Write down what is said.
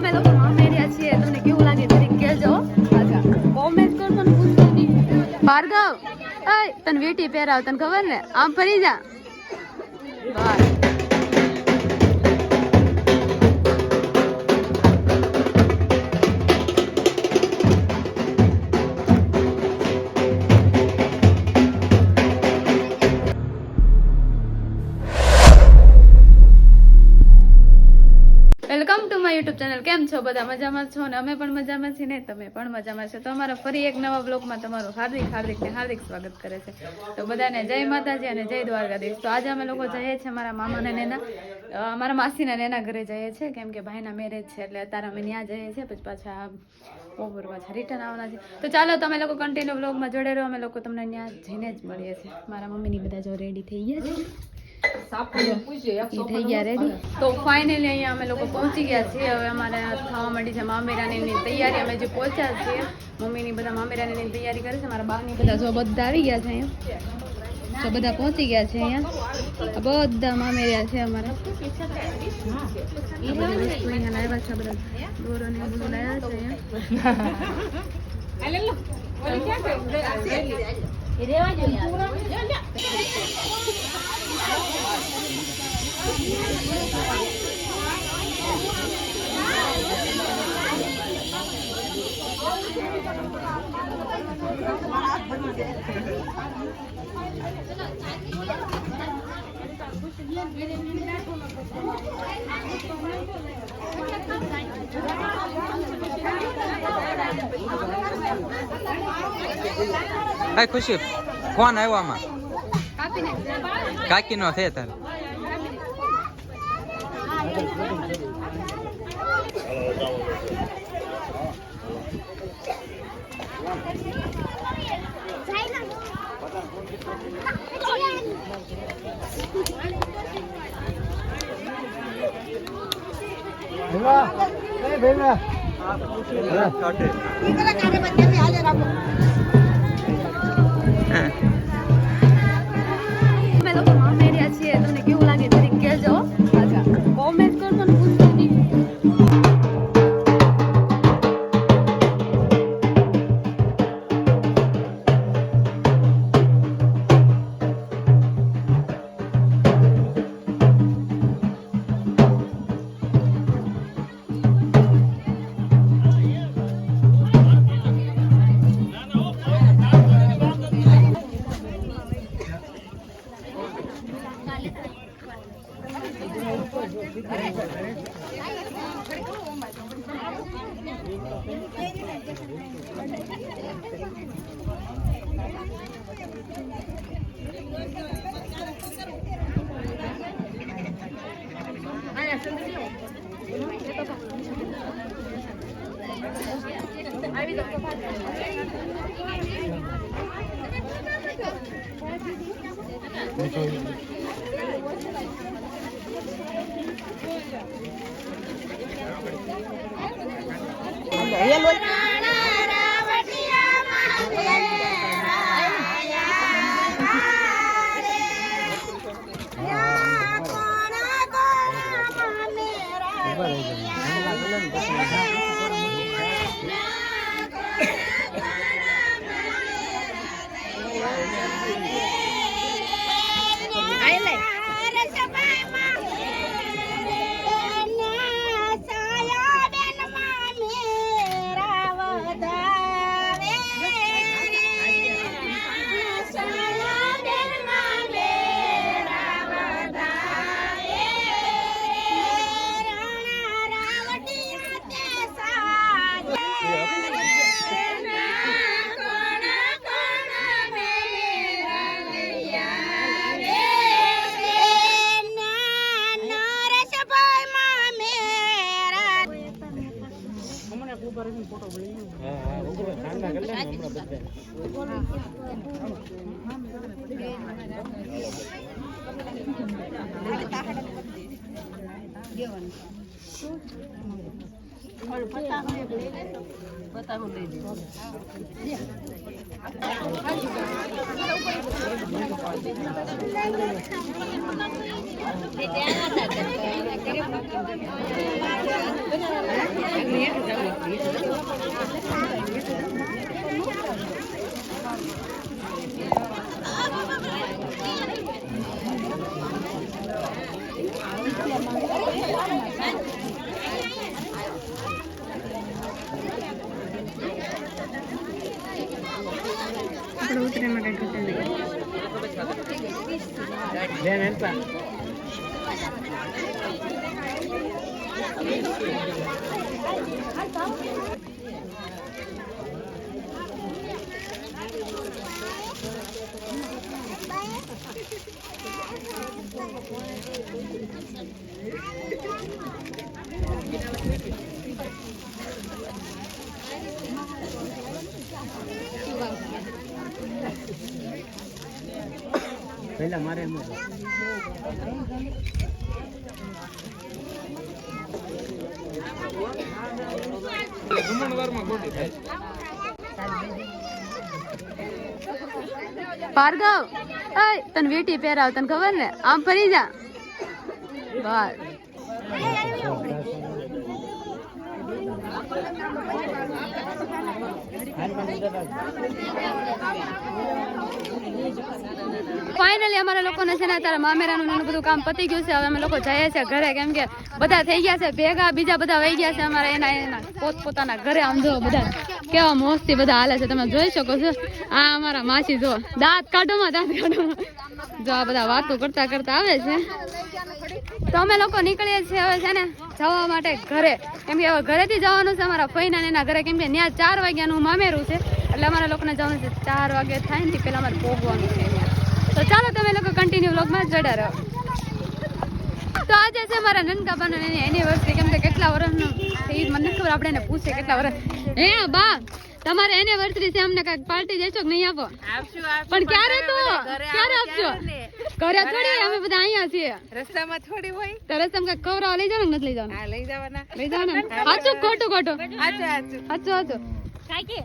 અમે લોકો મામેરિયા છીએ, તમને કેવું લાગે જરીક કહેજો. કોમેન્ટ કરજો ને પૂછજો નહીં. ભાર્ગવ, ઓય તને વીટી પહેરાવ, તને ખબર ને? આમ ફરી જા. બસ. Welcome to my YouTube channel. કેમ છો બધા? મજામાં છો ને? અમે પણ મજામાં છીએ ને તમે પણ મજામાં છો. તો અમારા ફરી એક નવા બ્લોગમાં તમારું હાર્દિક સ્વાગત કરે છે. તો બધાને જય માતાજી અને જય દ્વારકાધીશ. તો આજે અમે લોકો જઈએ છીએ મારા મામાના નેના, મારા માસીના નેના ઘરે જઈએ છીએ, કેમ કે ભાઈના મેરેજ છે એટલે અત્યારે અમે ત્યાં જઈએ છીએ. પછી પાછા ઓવર પાછા રિટર્ન આવવાના છે. તો ચાલો તમે લોકો કન્ટિન્યુ બ્લોગમાં જોડે રહો. અમે લોકો તમને ત્યાં જઈને જ મળીએ છીએ. મારા મમ્મીની બધા જો રેડી થઈ ગયા છે, થઈ ગયા રેડી. તો ફાઇનલી અહીંયા અમે લોકો પહોંચી ગયા છીએ. હવે અમારે થવા માંડી છે મામેરાની તૈયારી. અમે જે પહોંચ્યા છીએ, મમ્મીની બધા મામેરાની તૈયારી કરે છે. મારા બાની બધા જો બધા આવી ગયા છે અહીંયા, તો બધા પહોંચી ગયા છે અહીંયા. બધા મામેરિયા છે અમારા. અહીંયા લાવ્યા છે બધા દોરો ને બધું લાવ્યા છે હાય ખુશી, ફોન આવ્યો આમાં કાકી નો છે તારે. અમે લોકો મામેરિયા છીએ, તમને કેવું લાગે જરીક કહેજો. કોમેન્ટ કરજો ને પૂછજો નહીં. આપણે ઉતરેમાં કઈ ઘટે નહીં. પહેલા મારે એમ ભાર્ગવ, ઓય તને વીટી પહેરાવ, તને ખબર ને? આમ ફરી જા બસ. ફાઇનલી અમારા લોકોને છે ને અત્યારે મામેરાનું નાનું બધું કામ પતી ગયું છે. હવે અમે લોકો જઈએ છીએ ઘરે, કેમ કે બધા થઈ ગયા છે ભેગા, બીજા બધા વહી ગયા છે અમારા એના પોતપોતાના ઘરે. આમ જો બધા કેવા મોસ્તી બધા હાલે છે, તમે જોઈ શકો છો. આ અમારા માસી જો દાંત કાઢોમાં જો આ બધા વાતો કરતા કરતા આવે છે. તો અમે લોકો નીકળીએ છીએ હવે છે ને જવા માટે ઘરે, કેમ કે હવે ઘરેથી જવાનું છે અમારા ફઈના એના ઘરે, કેમ કે ત્યાં 4 વાગ્યાનું મામેરું છે, એટલે અમારા લોકોને જવાનું છે 4 વાગે થાય ને પેલા અમારે પહોંચવાનું છે અહીંયા. તો ચાલો તમે લોકો કન્ટિન્યુ વ્લોગમાં જોડા રહો. તો આજે છે મારા નનકાબાના એની એનિવર્સરી, કેમ કે કેટલા વર્ષનું છે એ મને ખબર, આપણે એને પૂછે કેટલા વર્ષ. હે બા, તમારે એનિવર્સરી છે, અમને કાંઈક પાર્ટી દેશો કે નહીં આપો? પણ ક્યારે તો ક્યારે આપજો? ઘરે થોડી, અમે બધા અહીંયા છીએ. રસ્તામાં થોડી હોય તો રસ્તામાં કાંઈક ખવડાવવા લઈ જવાનું કે નથી લઈ જવાનું? લઈ જવાના. લઈ જવાના. સાચું ખોટું? ખોટું. સાચું. સાચું.